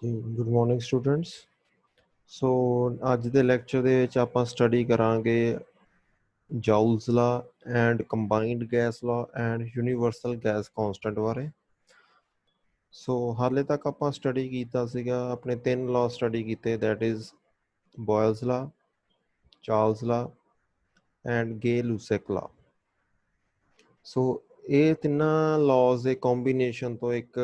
Good morning students. सो ਅੱਜ ਦੇ lecture ਦੇ ਵਿੱਚ ਆਪਾਂ ਸਟੱਡੀ ਕਰਾਂਗੇ Joule's law and combined gas law and universal gas constant ਬਾਰੇ। ਸੋ ਹਾਲੇ ਤੱਕ ਆਪਾਂ ਸਟੱਡੀ ਕੀਤਾ ਸੀਗਾ, ਆਪਣੇ ਤਿੰਨ ਲਾ ਸਟੱਡੀ ਕੀਤੇ, ਦੈਟ ਇਜ਼ ਬੋਇਲਸ ਲਾ, ਚਾਰਲਸ ਲਾ ਐਂਡ ਗੇ-ਲੂਸੈਕ ਲਾ। ਸੋ ਇਹ ਤਿੰਨਾਂ ਲਾਜ਼ ਦੇ ਕੰਬੀਨੇਸ਼ਨ ਤੋਂ ਇੱਕ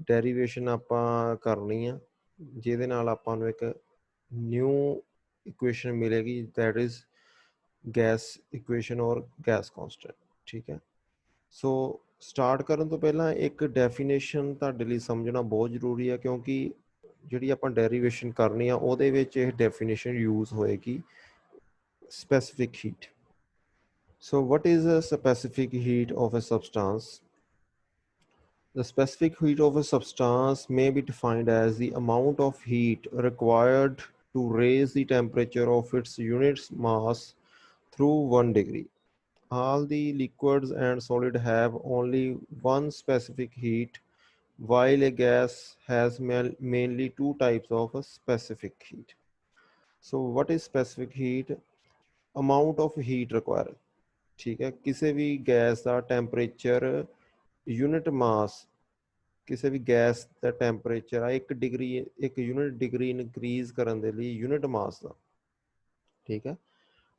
ਡੈਰੀਵੇਸ਼ਨ ਆਪਾਂ ਕਰਨੀ ਆ, ਜਿਹਦੇ ਨਾਲ ਆਪਾਂ ਨੂੰ ਇੱਕ ਨਿਊ ਇਕੁਏਸ਼ਨ ਮਿਲੇਗੀ, ਦੈਟ ਇਜ਼ ਗੈਸ ਇਕੁਏਸ਼ਨ ਔਰ ਗੈਸ ਕਾਂਸਟੈਂਟ। ਠੀਕ ਹੈ। ਸੋ ਸਟਾਰਟ ਕਰਨ ਤੋਂ ਪਹਿਲਾਂ ਇੱਕ ਡੈਫੀਨੇਸ਼ਨ ਤੁਹਾਡੇ ਲਈ ਸਮਝਣਾ ਬਹੁਤ ਜ਼ਰੂਰੀ ਹੈ, ਕਿਉਂਕਿ ਜਿਹੜੀ ਆਪਾਂ ਡੈਰੀਵੇਸ਼ਨ ਕਰਨੀ ਆ ਉਹਦੇ ਵਿੱਚ ਇਹ ਡੈਫੀਨੇਸ਼ਨ ਯੂਜ਼ ਹੋਏਗੀ, specific heat. So what is a specific heat of a substance? The specific heat of a substance may be defined as the amount of heat required to raise the temperature of its unit mass through 1 degree. All the liquids and solid have only one specific heat, while a gas has mainly two types of a specific heat. So what is specific heat? Amount of heat required. ਠੀਕ ਹੈ, ਕਿਸੇ ਵੀ gas ਦਾ temperature unit ਮਾਸ, ਕਿਸੇ ਵੀ gas ਦਾ temperature ਆ 1 degree, 1 unit degree increase ਕਰਨ ਦੇ ਲਈ unit ਮਾਸ ਦਾ, ਠੀਕ ਹੈ,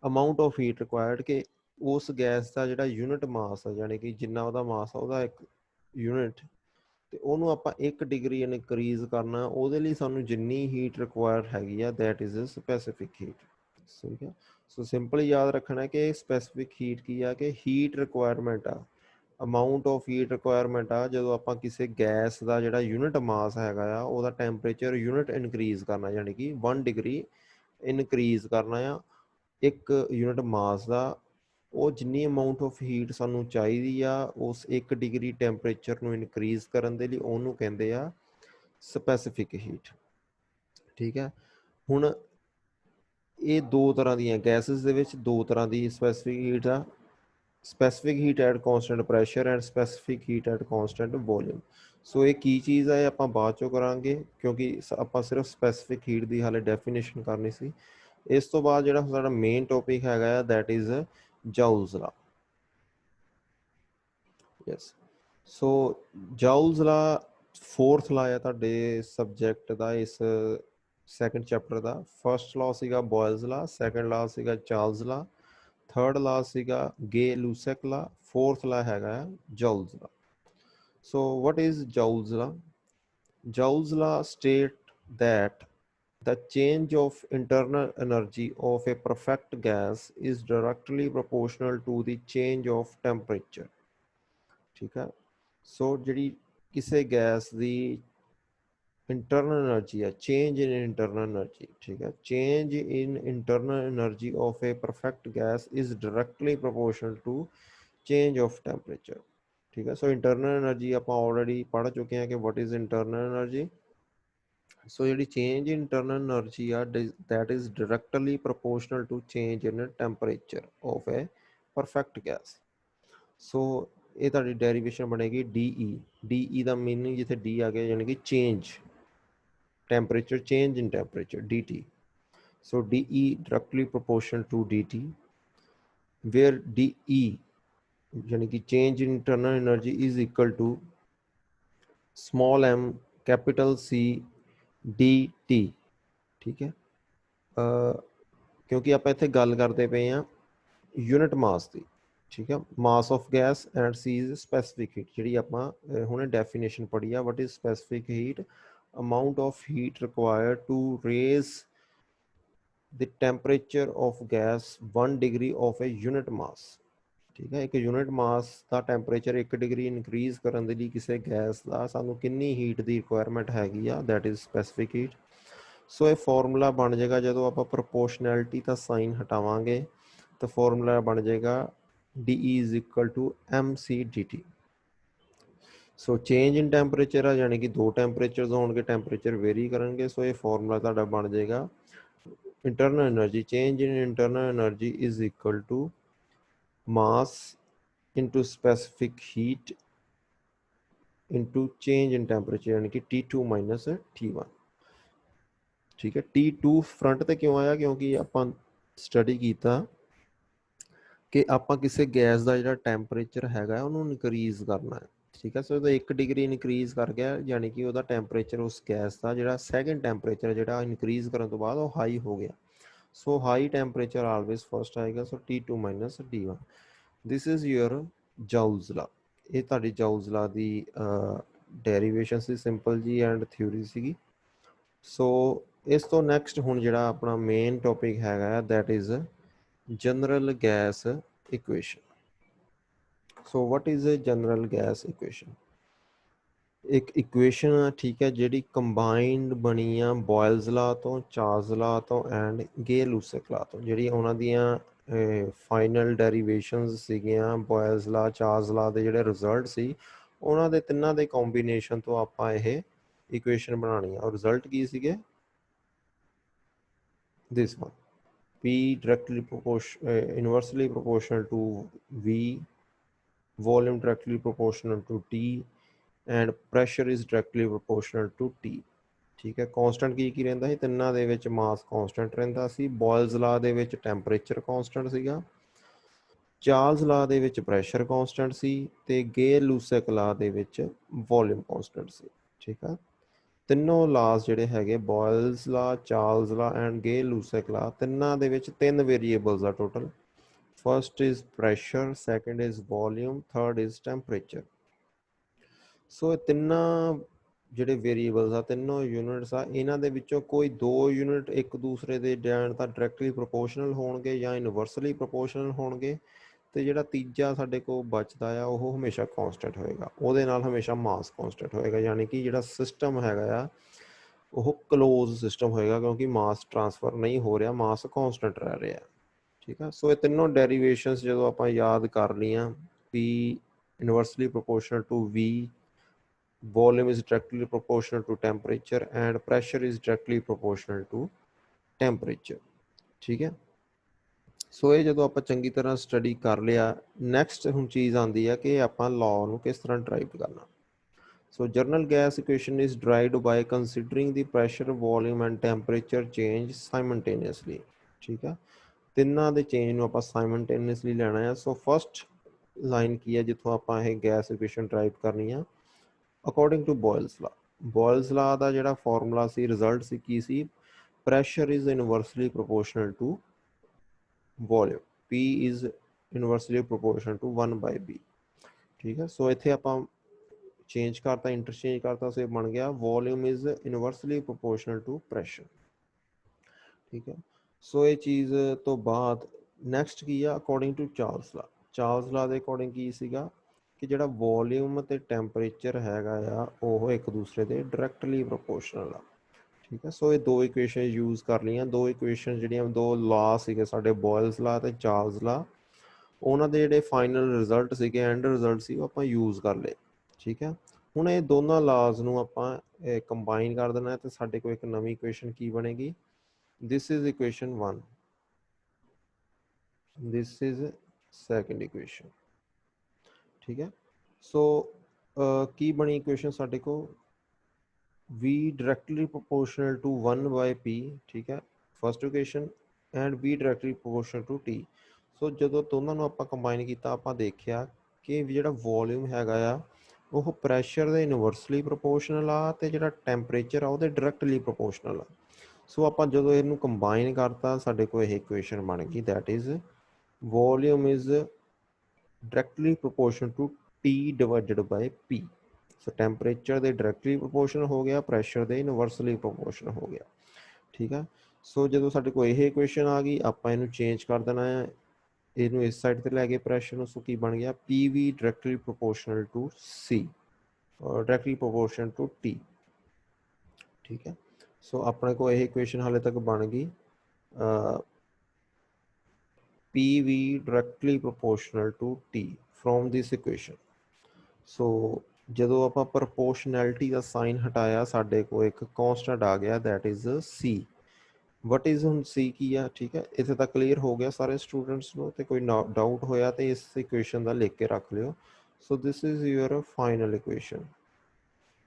ਅਮਾਊਂਟ ਆਫ ਹੀਟ ਰਿਕੁਆਇਰਡ, ਕਿ ਉਸ ਗੈਸ ਦਾ ਜਿਹੜਾ ਯੂਨਿਟ ਮਾਸ ਆ, ਯਾਨੀ ਕਿ ਜਿੰਨਾ ਉਹਦਾ ਮਾਸ ਆ ਉਹਦਾ ਇੱਕ ਯੂਨਿਟ, ਤੇ ਉਹਨੂੰ ਆਪਾਂ 1 ਡਿਗਰੀ ਇਨਕਰੀਜ਼ ਕਰਨਾ, ਉਹਦੇ ਲਈ ਸਾਨੂੰ ਜਿੰਨੀ ਹੀਟ ਰਿਕੁਆਇਰ ਹੈਗੀ ਆ, that is a specific heat. ਠੀਕ ਹੈ। ਸੋ ਸਿੰਪਲ ਯਾਦ ਰੱਖਣਾ ਕਿ ਸਪੈਸੀਫਿਕ ਹੀਟ ਕੀ ਆ, ਕਿ ਹੀਟ ਰਿਕੁਆਇਰਮੈਂਟ ਆ, ਅਮਾਊਂਟ ਆਫ ਹੀਟ ਰਿਕੁਆਇਰਮੈਂਟ ਆ, ਜਦੋਂ ਆਪਾਂ ਕਿਸੇ ਗੈਸ ਦਾ ਜਿਹੜਾ ਯੂਨਿਟ ਮਾਸ ਹੈਗਾ ਆ ਉਹਦਾ ਟੈਂਪਰੇਚਰ ਯੂਨਿਟ ਇਨਕਰੀਜ਼ ਕਰਨਾ, ਯਾਨੀ ਕਿ 1 ਡਿਗਰੀ ਇਨਕਰੀਜ਼ ਕਰਨਾ ਆ ਇੱਕ ਯੂਨਿਟ ਮਾਸ ਦਾ, ਉਹ ਜਿੰਨੀ ਅਮਾਊਂਟ ਆਫ ਹੀਟ ਸਾਨੂੰ ਚਾਹੀਦੀ ਆ ਉਸ 1 ਡਿਗਰੀ ਟੈਂਪਰੇਚਰ ਨੂੰ ਇਨਕਰੀਜ਼ ਕਰਨ ਦੇ ਲਈ, ਉਹਨੂੰ ਕਹਿੰਦੇ ਆ ਸਪੈਸੀਫਿਕ ਹੀਟ। ਠੀਕ ਹੈ। ਹੁਣ ਇਹ ਦੋ ਤਰ੍ਹਾਂ ਦੀਆਂ ਗੈਸਿਸ ਦੇ ਵਿੱਚ ਦੋ ਤਰ੍ਹਾਂ ਦੀ ਸਪੈਸੀਫਿਕ ਹੀਟ ਆ, specific heat at constant pressure and specific heat at constant volume. So ਇਹ ਕੀ ਚੀਜ਼ ਆ, ਇਹ ਆਪਾਂ ਬਾਅਦ ਚੋਂ ਕਰਾਂਗੇ, ਕਿਉਂਕਿ ਆਪਾਂ ਸਿਰਫ ਸਪੈਸੀਫਿਕ ਹੀਟ ਦੀ ਹਾਲੇ ਡੈਫੀਨੇਸ਼ਨ ਕਰਨੀ ਸੀ। ਇਸ ਤੋਂ ਬਾਅਦ ਜਿਹੜਾ ਸਾਡਾ ਮੇਨ ਟੌਪਿਕ ਹੈਗਾ ਆ, ਦੈਟ ਇਜ਼ ਜਾਊਲਸ ਲਾ। ਯੈਸ। ਸੋ ਜਾਊਲਸ ਲਾ 4th ਲਾ ਆ ਤੁਹਾਡੇ ਸਬਜੈਕਟ ਦਾ, ਇਸ ਸੈਕੰਡ ਚੈਪਟਰ ਦਾ। ਫਸਟ ਲਾ ਸੀਗਾ ਬੋਇਲਸ ਲਾ, ਸੈਕੰਡ ਲਾ ਸੀਗਾ ਚਾਰਲਸ ਲਾ, ਥਰਡ ਲਾ ਸੀਗਾ ਗੇ-ਲੂਸੈਕ ਲਾ, 4th ਲਾ ਹੈਗਾ ਜਾਊਲਸ ਲਾ। ਸੋ what is Joule's law? Joule's law state that the change of internal energy of a perfect gas is directly proportional to the change of temperature. ਠੀਕ ਹੈ। ਸੋ ਜਿਹੜੀ ਕਿਸੇ ਗੈਸ ਦੀ internal energy ਹੈ, change in internal energy, ਠੀਕ ਹੈ, change in internal energy of a perfect gas is directly proportional to change of temperature. ठीक है। So internal energy आप ऑलरेडी पढ़ चुके हैं कि what is internal energy. So जी चेंज इन इंटरनल एनर्जी आ that is directly proportional to change in temperature of a perfect gas. So ये ताड़ी डेरिवेशन बनेगी DE। DE का मीनिंग जिथे D आ गया यानी कि change temperature, change in temperature, DT. So DE directly proportional to DT, where DE यानी कि change in internal energy is equal to small m capital C DT। ठीक है। क्योंकि आप इत्थे गल करते पे हैं यूनिट मास की। ठीक है। Mass of gas and C is specific heat, जी आप हुणे डेफिनेशन पढ़ी आ, what is specific heat? Amount of heat required to raise the temperature of gas 1 degree of a unit mass. ठीक है। एक यूनिट मास का टैंपरेचर 1 डिग्री इनक्रीज करने के लिए किसी गैस का सानू कितनी हीट की रिक्वायरमेंट हैगी आ, दैट इज स्पैसिफिक हीट। सो ये फॉर्मूला बन जाएगा, जो आप प्रोपोर्शनैलिटी का साइन हटावांगे तो फॉर्मूला बन जाएगा DE is equal to MC/DT। So change in temperature है, यानी कि दो टैंपरेचर होंगे, टैंपरेचर वेरी करेंगे। सो ये फॉर्मूला तुहाडा बन जाएगा internal energy, change in internal energy is equal to mass into specific heat into change in temperature यानी कि T2 माइनस T1। ठीक है, T2 फ्रंट ਤੇ ਕਿਉਂ ਆਇਆ? ਕਿਉਂਕਿ ਆਪਾਂ ਸਟੱਡੀ ਕੀਤਾ ਕਿ ਆਪਾਂ ਕਿਸੇ ਗੈਸ ਦਾ ਜਿਹੜਾ ਟੈਂਪਰੇਚਰ ਹੈਗਾ ਉਹਨੂੰ ਇਨਕਰੀਜ਼ ਕਰਨਾ ਹੈ। ਠੀਕ ਹੈ, ਸੋ ਉਹਦਾ 1 ਡਿਗਰੀ ਇਨਕਰੀਜ਼ ਕਰ ਗਿਆ, ਯਾਨੀ ਕਿ ਉਹਦਾ ਟੈਂਪਰੇਚਰ ਉਸ ਗੈਸ ਦਾ ਜਿਹੜਾ ਸੈਕੰਡ ਟੈਂਪਰੇਚਰ ਜਿਹੜਾ ਇਨਕਰੀਜ਼ ਕਰਨ ਤੋਂ ਬਾਅਦ ਉਹ ਹਾਈ ਹੋ ਗਿਆ। So high temperature always first ਆਏਗਾ। So T2 minus T1। This is your ਜਾਊਜ਼ ਲਾ। ਇਹ ਤੁਹਾਡੀ ਜਾਊਜ਼ ਲਾ ਦੀ ਡੈਰੀਵੇਸ਼ਨ ਸੀ, ਸਿੰਪਲ ਜੀ ਐਂਡ ਥਿਊਰੀ ਸੀਗੀ। ਸੋ ਇਸ ਤੋਂ ਨੈਕਸਟ ਹੁਣ ਜਿਹੜਾ ਆਪਣਾ ਮੇਨ ਟੌਪਿਕ ਹੈਗਾ that is general gas equation। so what is a general gas equation? ਇੱਕ ਇਕੁਏਸ਼ਨ ਆ, ਠੀਕ ਹੈ, ਜਿਹੜੀ ਕੰਬਾਈਨਡ ਬਣੀ ਆ ਬੋਇਲਸ ਲਾ ਤੋਂ, ਚਾਰਲਸ ਲਾ ਤੋਂ ਐਂਡ ਗੇ ਲੂਸਕ ਲਾ ਤੋਂ। ਜਿਹੜੀ ਉਹਨਾਂ ਦੀਆਂ ਫਾਈਨਲ ਡੈਰੀਵੇਸ਼ਨਸ ਸੀਗੀਆਂ ਬੋਇਲਸ ਲਾ, ਚਾਰਲਸ ਲਾ ਦੇ ਜਿਹੜੇ ਰਿਜ਼ਲਟ ਸੀ ਉਹਨਾਂ ਦੇ ਤਿੰਨਾਂ ਦੇ ਕੰਬੀਨੇਸ਼ਨ ਤੋਂ ਆਪਾਂ ਇਹ ਇਕੁਏਸ਼ਨ ਬਣਾਉਣੀ ਆ। ਔਰ ਰਿਜ਼ਲਟ ਕੀ ਸੀਗੇ? This one, P directly inversely proportional to V, volume directly proportional to T, and pressure is directly proportional to T। ਠੀਕ ਹੈ, ਕੌਂਸਟੈਂਟ ਕੀ ਰਹਿੰਦਾ ਸੀ? ਤਿੰਨਾਂ ਦੇ ਵਿੱਚ ਮਾਸ ਕੌਂਸਟੈਂਟ ਰਹਿੰਦਾ ਸੀ। ਬੋਇਲਸ ਲਾ ਦੇ ਵਿੱਚ ਟੈਂਪਰੇਚਰ ਕੌਂਸਟੈਂਟ ਸੀਗਾ, ਚਾਰਲਸ ਲਾ ਦੇ ਵਿੱਚ ਪ੍ਰੈਸ਼ਰ ਕੌਂਸਟੈਂਟ ਸੀ, ਤੇ ਗੇ ਲੂਸਕ ਲਾ ਦੇ ਵਿੱਚ ਵੋਲਿਊਮ ਕੌਂਸਟੈਂਟ ਸੀ। ਠੀਕ ਆ, ਤਿੰਨੋਂ ਲਾਸ ਜਿਹੜੇ ਹੈਗੇ ਬੋਇਲਸ ਲਾ, ਚਾਰਲਸ ਲਾ ਐਂਡ ਗੇ ਲੂਸਕ ਲਾ, ਤਿੰਨਾਂ ਦੇ ਵਿੱਚ 3 ਵੇਰੀਏਬਲਸ ਆ total. First is pressure, second is volume, third is temperature. So ਇਹ ਤਿੰਨਾਂ ਜਿਹੜੇ ਵੇਰੀਏਬਲਸ ਆ, ਤਿੰਨੋਂ ਯੂਨਿਟਸ ਆ, ਇਹਨਾਂ ਦੇ ਵਿੱਚੋਂ ਕੋਈ 2 ਯੂਨਿਟ ਇੱਕ ਦੂਸਰੇ ਦੇ ਜਾਂ ਤਾਂ ਡਾਇਰੈਕਟਲੀ ਪ੍ਰੋਪੋਰਸ਼ਨਲ ਹੋਣਗੇ ਜਾਂ ਇਨਵਰਸਲੀ ਪ੍ਰੋਪੋਰਸ਼ਨਲ ਹੋਣਗੇ, ਤੇ ਜਿਹੜਾ ਤੀਜਾ ਸਾਡੇ ਕੋਲ ਬਚਦਾ ਆ ਉਹ ਹਮੇਸ਼ਾ ਕੌਂਸਟੈਂਟ ਹੋਏਗਾ। ਉਹਦੇ ਨਾਲ ਹਮੇਸ਼ਾ ਮਾਸ ਕੌਂਸਟੈਂਟ ਹੋਏਗਾ, ਯਾਨੀ ਕਿ ਜਿਹੜਾ ਸਿਸਟਮ ਹੈਗਾ ਆ ਉਹ ਕਲੋਜ਼ ਸਿਸਟਮ ਹੋਏਗਾ, ਕਿਉਂਕਿ ਮਾਸ ਟਰਾਂਸਫਰ ਨਹੀਂ ਹੋ ਰਿਹਾ, ਮਾਸ ਕੌਂਸਟੈਂਟ ਰਹਿ ਰਿਹਾ। ਠੀਕ ਆ, ਸੋ ਇਹ ਤਿੰਨੋਂ ਡੈਰੀਵੇਸ਼ਨਸ ਜਦੋਂ ਆਪਾਂ ਯਾਦ ਕਰ ਲਈਆਂ, P inversely proportional to V, volume is directly proportional to temperature, and pressure is directly proportional to temperature। ਠੀਕ ਹੈ, ਸੋ ਇਹ ਜਦੋਂ ਆਪਾਂ ਚੰਗੀ ਤਰ੍ਹਾਂ ਸਟੱਡੀ ਕਰ ਲਿਆ, ਨੈਕਸਟ ਹੁਣ ਚੀਜ਼ ਆਉਂਦੀ ਹੈ ਕਿ ਆਪਾਂ ਲਾਅ ਨੂੰ ਕਿਸ ਤਰ੍ਹਾਂ ਡਰਾਈਵ ਕਰਨਾ। So general gas equation is derived by considering the pressure, volume and temperature change simultaneously। ਠੀਕ ਹੈ, ਤਿੰਨਾਂ ਦੇ ਚੇਂਜ ਨੂੰ ਆਪਾਂ ਸਾਈਮਲਟੇਨੀਅਸਲੀ ਲੈਣਾ ਹੈ। ਸੋ ਫਸਟ ਲਾਈਨ ਕੀ ਹੈ ਜਿੱਥੋਂ ਆਪਾਂ ਇਹ ਗੈਸ ਇਕੁਏਸ਼ਨ ਡਰਾਈਵ ਕਰਨੀ ਆ? ਅਕੋਰਡਿੰਗ ਟੂ ਬੋਇਲਸ ਲਾ। ਬੋਇਲਸ ਲਾ ਦਾ ਜਿਹੜਾ ਫਾਰਮੂਲਾ ਸੀ, ਰਿਜ਼ਲਟ ਸੀ ਕੀ ਸੀ? Pressure is inversely proportional to volume, P is inversely proportional to 1/B। ਠੀਕ ਹੈ, ਸੋ ਇੱਥੇ ਆਪਾਂ ਚੇਂਜ ਕਰਤਾ, ਇੰਟਰਚੇਂਜ ਕਰਤਾ, ਸੋ ਇਹ ਬਣ ਗਿਆ volume is inversely proportional to pressure. ਠੀਕ ਹੈ, ਸੋ ਇਹ ਚੀਜ਼ ਤੋਂ ਬਾਅਦ ਨੈਕਸਟ ਕੀ ਆ? ਅਕੋਰਡਿੰਗ ਟੂ ਚਾਰਲਸ ਲਾ। ਚਾਰਲਸ ਲਾ ਦੇ ਅਕੋਰਡਿੰਗ ਕੀ ਸੀਗਾ ਕਿ ਜਿਹੜਾ ਵੋਲਿਊਮ ਤੇ ਟੈਂਪਰੇਚਰ ਹੈਗਾ ਆ ਉਹ ਇੱਕ ਦੂਸਰੇ ਦੇ ਡਾਇਰੈਕਟਲੀ ਪ੍ਰੋਪੋਰਸ਼ਨਲ ਆ। ਠੀਕ ਹੈ, ਸੋ ਇਹ ਦੋ ਇਕੁਏਸ਼ਨ ਯੂਜ਼ ਕਰ ਲਈਆਂ। ਦੋ ਇਕੁਏਸ਼ਨ ਜਿਹੜੀਆਂ, ਦੋ ਲਾ ਸੀਗੇ ਸਾਡੇ, ਬੋਇਲਸ ਲਾ ਤੇ ਚਾਰਲਸ ਲਾ, ਉਹਨਾਂ ਦੇ ਜਿਹੜੇ ਫਾਈਨਲ ਰਿਜ਼ਲਟ ਸੀਗੇ, ਐਂਡ ਰਿਜ਼ਲਟ ਸੀ, ਉਹ ਆਪਾਂ ਯੂਜ਼ ਕਰ ਲਏ। ਠੀਕ ਹੈ, ਹੁਣ ਇਹ ਦੋਨਾਂ ਲਾਜ਼ ਨੂੰ ਆਪਾਂ ਕੰਬਾਈਨ ਕਰ ਦੇਣਾ ਤੇ ਸਾਡੇ ਕੋਲ ਇੱਕ ਨਵੀਂ ਇਕੁਏਸ਼ਨ ਕੀ ਬਣੇਗੀ? ਦਿਸ is equation 1, this is second equation. ਠੀਕ ਹੈ, ਸੋ ਕੀ ਬਣੀ ਇਕੁਏਸ਼ਨ ਸਾਡੇ ਕੋਲ? V directly proportional to 1/P। ਠੀਕ ਹੈ, first equation, and V directly proportional to T। ਸੋ ਜਦੋਂ ਦੋਨਾਂ ਨੂੰ ਆਪਾਂ ਕੰਬਾਈਨ ਕੀਤਾ, ਆਪਾਂ ਦੇਖਿਆ ਕਿ ਜਿਹੜਾ ਵੋਲਿਊਮ ਹੈਗਾ ਆ ਉਹ ਪ੍ਰੈਸ਼ਰ ਦੇ ਇਨਵਰਸਲੀ ਪ੍ਰੋਪੋਰਸ਼ਨਲ ਆ, ਤੇ ਜਿਹੜਾ ਟੈਂਪਰੇਚਰ ਆ ਉਹਦੇ ਡਾਇਰੈਕਟਲੀ ਪ੍ਰੋਪੋਰਸ਼ਨਲ ਆ। ਸੋ ਆਪਾਂ ਜਦੋਂ ਇਹਨੂੰ ਕੰਬਾਈਨ ਕਰਤਾ, ਸਾਡੇ ਕੋਲ ਇਹ ਇਕੁਏਸ਼ਨ ਬਣ ਗਈ, that is volume is directly proportional to T divided by P। So temperature ਦੇ ਡਾਇਰੈਕਟਲੀ ਪ੍ਰੋਪੋਰਸ਼ਨ ਹੋ ਗਿਆ, ਪ੍ਰੈਸ਼ਰ ਦੇ ਇਨਵਰਸਲੀ ਪ੍ਰੋਪੋਰਸ਼ਨ ਹੋ ਗਿਆ। ਠੀਕ ਆ, ਸੋ ਜਦੋਂ ਸਾਡੇ ਕੋਲ ਇਹ ਇਕੁਏਸ਼ਨ ਆ ਗਈ, ਆਪਾਂ ਇਹਨੂੰ ਚੇਂਜ ਕਰ ਦੇਣਾ ਹੈ, ਇਹਨੂੰ ਇਸ ਸਾਈਡ ਤੇ ਲੈ ਕੇ ਪ੍ਰੈਸ਼ਰ ਨੂੰ। ਸੋ ਕੀ ਬਣ ਗਿਆ? PV directly proportional to C ਔਰ ਡਾਇਰੈਕਟਲੀ ਪ੍ਰੋਪੋਰਸ਼ਨ ਟੂ T। ਠੀਕ ਹੈ, ਸੋ ਆਪਣੇ ਕੋਲ ਇਹ ਇਕੁਏਸ਼ਨ ਹਾਲੇ ਤੱਕ ਬਣ ਗਈ, PV directly proportional to T from this equation। ਸੋ ਜਦੋਂ ਆਪਾਂ ਪ੍ਰੋਪੋਰਸ਼ਨੈਲਿਟੀ ਦਾ ਸਾਈਨ ਹਟਾਇਆ, ਸਾਡੇ ਕੋਲ ਇੱਕ ਕੌਂਸਟੈਂਟ ਆ ਗਿਆ, that is C। What is ਹੁਣ C ਕੀ ਆ? ਠੀਕ ਹੈ, ਇੱਥੇ ਤੱਕ ਕਲੀਅਰ ਹੋ ਗਿਆ ਸਾਰੇ ਸਟੂਡੈਂਟਸ ਨੂੰ? ਤੇ ਕੋਈ ਡਾਊਟ ਹੋਇਆ ਤੇ ਇਸ ਇਕੁਏਸ਼ਨ ਦਾ ਲਿਖ ਕੇ ਰੱਖ ਲਿਓ। So this is your final equation.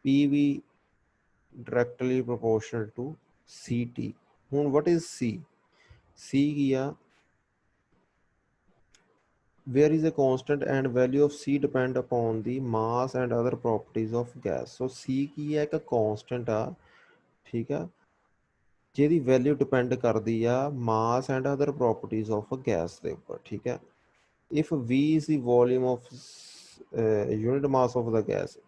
PV directly proportional to CT. ਹੁਣ what is C? C ਕੀ ਆ? Where is a constant and value of C depend upon the mass and other properties of gas. So C ਕੀ ਹੈ? ਇੱਕ constant ਆ, ਠੀਕ ਆ, ਜਿਹਦੀ value depend ਕਰਦੀ ਆ mass and other properties of a gas ਦੇ ਉੱਪਰ, ਠੀਕ ਹੈ। If V is the volume of unit mass of the gas,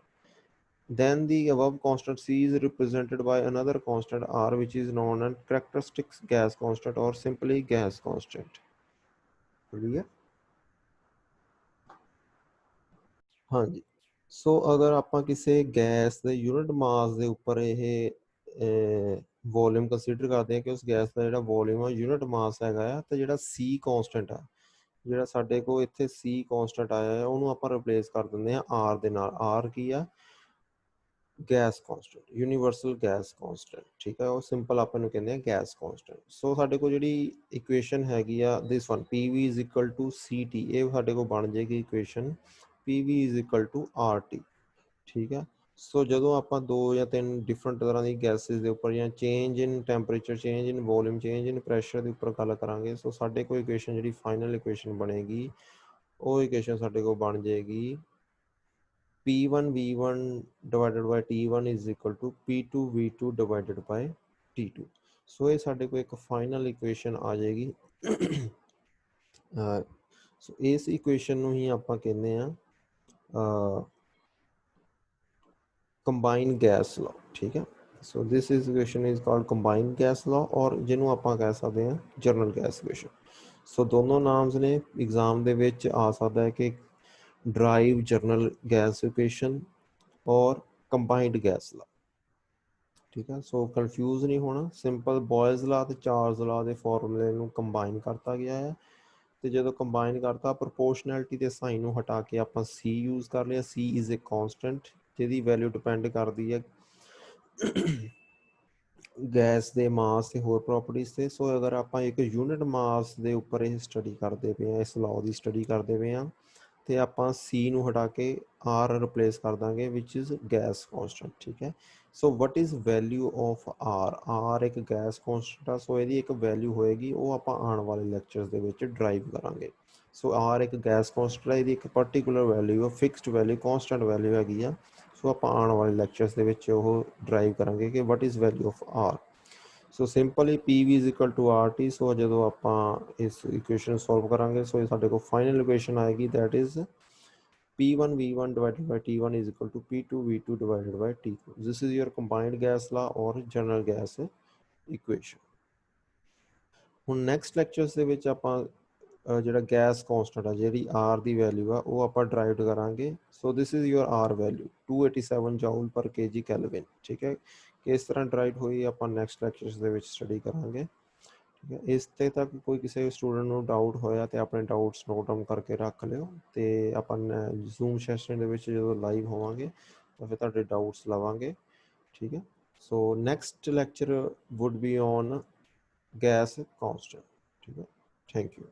then the above constant C is represented by another constant R, which is known as characteristic gas constant or simply gas constant. Clear? ਹਾਂਜੀ। ਸੋ ਅਗਰ ਆਪਾਂ ਕਿਸੇ gas ਦੇ unit ਮਾਸ ਦੇ ਉੱਪਰ ਇਹ volume consider ਕਰਦੇ ਹਾਂ ਕਿ ਉਸ ਗੈਸ ਦਾ ਜਿਹੜਾ ਵੋਲਿਊਮ ਆ ਯੂਨਿਟ ਮਾਸ ਹੈਗਾ ਆ, ਤਾਂ ਜਿਹੜਾ C ਕਾਂਸਟੈਂਟ ਆ, ਜਿਹੜਾ ਸਾਡੇ ਕੋਲ ਇੱਥੇ C ਕਾਂਸਟੈਂਟ ਆਇਆ ਆ, ਉਹਨੂੰ ਆਪਾਂ ਰਿਪਲੇਸ ਕਰ ਦਿੰਦੇ ਆ R ਦੇ ਨਾਲ। R ਕੀ ਆ? Gas constant, universal gas constant, ਠੀਕ ਹੈ। ਉਹ ਸਿੰਪਲ ਆਪਾਂ ਨੂੰ ਕਹਿੰਦੇ ਆ ਗੈਸ ਕਾਂਸਟੈਂਟ। ਸੋ ਸਾਡੇ ਕੋਲ ਜਿਹੜੀ ਇਕੁਏਸ਼ਨ ਹੈਗੀ ਆ this one, PV is equal to CT, ਇਹ ਸਾਡੇ ਕੋਲ ਬਣ ਜਾਏਗੀ equation PV is equal to RT, ਠੀਕ ਹੈ। ਸੋ ਜਦੋਂ ਆਪਾਂ 2 ਜਾਂ 3 ਡਿਫਰੈਂਟ ਤਰ੍ਹਾਂ ਦੀ ਗੈਸਿਸ ਦੇ ਉੱਪਰ ਜਾਂ ਚੇਂਜ ਇਨ ਟੈਂਪਰੇਚਰ, ਚੇਂਜ ਇਨ ਵੋਲਿਊਮ, ਚੇਂਜ ਇਨ ਪ੍ਰੈਸ਼ਰ ਦੇ ਉੱਪਰ ਗੱਲ ਕਰਾਂਗੇ, ਸੋ ਸਾਡੇ ਕੋਲ ਇਕੁਏਸ਼ਨ ਜਿਹੜੀ ਫਾਈਨਲ ਇਕੁਏਸ਼ਨ ਬਣੇਗੀ, ਉਹ ਇਕੁਏਸ਼ਨ ਸਾਡੇ ਕੋਲ ਬਣ ਜਾਏਗੀ P1 V1 divided by T1 is equal to P2 V2 divided by T2। ਸੋ ਇਹ ਸਾਡੇ ਕੋਲ ਇੱਕ ਫਾਈਨਲ ਇਕੁਏਸ਼ਨ ਆ ਜਾਏਗੀ। ਸੋ ਇਸ ਇਕੁਏਸ਼ਨ ਨੂੰ ਹੀ ਆਪਾਂ ਕਹਿੰਦੇ ਆ ਕੰਬਾਈਨ ਗੈਸ ਲਾ, ਠੀਕ ਹੈ। So this is equation is called combine gas law, ਔਰ ਜਿਹਨੂੰ ਆਪਾਂ ਕਹਿ ਸਕਦੇ ਹਾਂ ਜਨਰਲ ਗੈਸ ਇਕੁਏਸ਼ਨ। ਸੋ ਦੋਨੋਂ ਨਾਮਸ ਨੇ, ਐਗਜ਼ਾਮ ਦੇ ਵਿੱਚ ਆ ਸਕਦਾ ਹੈ ਕਿ ਡਰਾਈਵ ਜਨਰਲ ਗੈਸ ਇਕੁਏਸ਼ਨ ਔਰ ਕੰਬਾਈਨਡ ਗੈਸ ਲਾ, ਠੀਕ ਹੈ। ਸੋ ਕਨਫਿਊਜ਼ ਨਹੀਂ ਹੋਣਾ, ਸਿੰਪਲ ਬੋਇਲਜ਼ ਲਾ ਤੇ ਚਾਰਲਸ ਲਾ ਦੇ ਫਾਰਮੂਲੇ ਨੂੰ ਕੰਬਾਈਨ ਕਰਤਾ ਗਿਆ ਹੈ, ਤੇ ਜਦੋਂ ਕੰਬਾਈਨ ਕਰਤਾ ਪ੍ਰੋਪੋਰਸ਼ਨੈਲਿਟੀ ਦੇ ਸਾਈਨ ਨੂੰ ਹਟਾ ਕੇ ਆਪਾਂ C ਯੂਜ਼ ਕਰ ਲਿਆ। C ਇਜ਼ ਅ ਕਾਂਸਟੈਂਟ ਜਿਹਦੀ ਵੈਲਿਊ ਡਿਪੈਂਡ ਕਰਦੀ ਹੈ ਗੈਸ ਦੇ ਮਾਸ ਤੇ ਹੋਰ ਪ੍ਰੋਪਰਟੀਜ਼ ਤੇ। ਸੋ ਅਗਰ ਆਪਾਂ ਇੱਕ ਯੂਨਿਟ ਮਾਸ ਦੇ ਉੱਪਰ ਇਹ ਸਟੱਡੀ ਕਰਦੇ ਪਏ ਹਾਂ, ਇਸ ਲਾਅ ਦੀ ਸਟੱਡੀ ਕਰਦੇ ਪਏ ਹਾਂ, ਤੇ ਆਪਾਂ C ਨੂੰ ਹਟਾ ਕੇ R ਰਿਪਲੇਸ ਕਰ ਦਾਂਗੇ ਵਿਚ ਇਜ਼ ਗੈਸ ਕਾਂਸਟੈਂਟ, ਠੀਕ ਹੈ। So what is value of R? R ਇੱਕ ਗੈਸ ਕਾਂਸਟੈਂਟ ਆ, ਸੋ ਇਹਦੀ ਇੱਕ ਵੈਲਿਊ ਹੋਏਗੀ, ਉਹ ਆਪਾਂ ਆਉਣ ਵਾਲੇ ਲੈਕਚਰਸ ਦੇ ਵਿੱਚ ਡਰਾਈਵ ਕਰਾਂਗੇ। ਸੋ R ਇੱਕ ਗੈਸ ਕਾਂਸਟੈਂਟ ਹੈ, ਇਹਦੀ ਇੱਕ particular value, fixed value, constant value ਹੈਗੀ ਆ। ਸੋ ਆਪਾਂ ਆਉਣ ਵਾਲੇ ਲੈਕਚਰਸ ਦੇ ਵਿੱਚ ਉਹ ਡਰਾਈਵ ਕਰਾਂਗੇ ਕਿ what is value of R। So simply PV is equal to RT। So ਜਦੋਂ ਆਪਾਂ ਇਸ ਇਕੁਏਸ਼ਨ ਸੋਲਵ ਕਰਾਂਗੇ, ਸੋ ਇਹ ਸਾਡੇ ਕੋਲ ਫਾਈਨਲ ਇਕੁਏਸ਼ਨ ਆਏਗੀ, that is P1 V1 divided by T1 is equal to P2 V2 divided by T2। This is your combined gas law or general gas equation। ਹੁਣ next lectures ਦੇ ਵਿੱਚ ਆਪਾਂ ਜਿਹੜਾ ਗੈਸ ਕਾਂਸਟੈਂਟ ਆ, ਜਿਹੜੀ R ਦੀ value ਆ, ਉਹ ਆਪਾਂ ਡਰਾਈਵ ਕਰਾਂਗੇ। So this is your R value 287 joule per kg kelvin, ਠੀਕ ਹੈ। ਕਿਸ ਤਰ੍ਹਾਂ ਡਰਾਈਵ ਹੋਈ ਆਪਾਂ ਨੈਕਸਟ ਲੈਕਚਰਸ ਦੇ ਵਿੱਚ ਸਟੱਡੀ ਕਰਾਂਗੇ, ਠੀਕ ਹੈ। ਇਸ ਤੇ ਤੱਕ ਕੋਈ ਕਿਸੇ ਸਟੂਡੈਂਟ ਨੂੰ ਡਾਊਟ ਹੋਇਆ ਤੇ ਆਪਣੇ ਡਾਊਟਸ ਨੋਟ ਡਾਊਨ ਕਰਕੇ ਰੱਖ ਲਿਓ, ਤੇ ਆਪਾਂ ਜ਼ੂਮ ਸੈਸ਼ਨ ਦੇ ਵਿੱਚ ਜਦੋਂ ਲਾਈਵ ਹੋਵਾਂਗੇ ਤਾਂ ਫਿਰ ਤੁਹਾਡੇ ਡਾਊਟਸ ਲਵਾਂਗੇ, ਠੀਕ ਹੈ। So next lecture wood B on gas constant, ਠੀਕ ਹੈ। Thank you.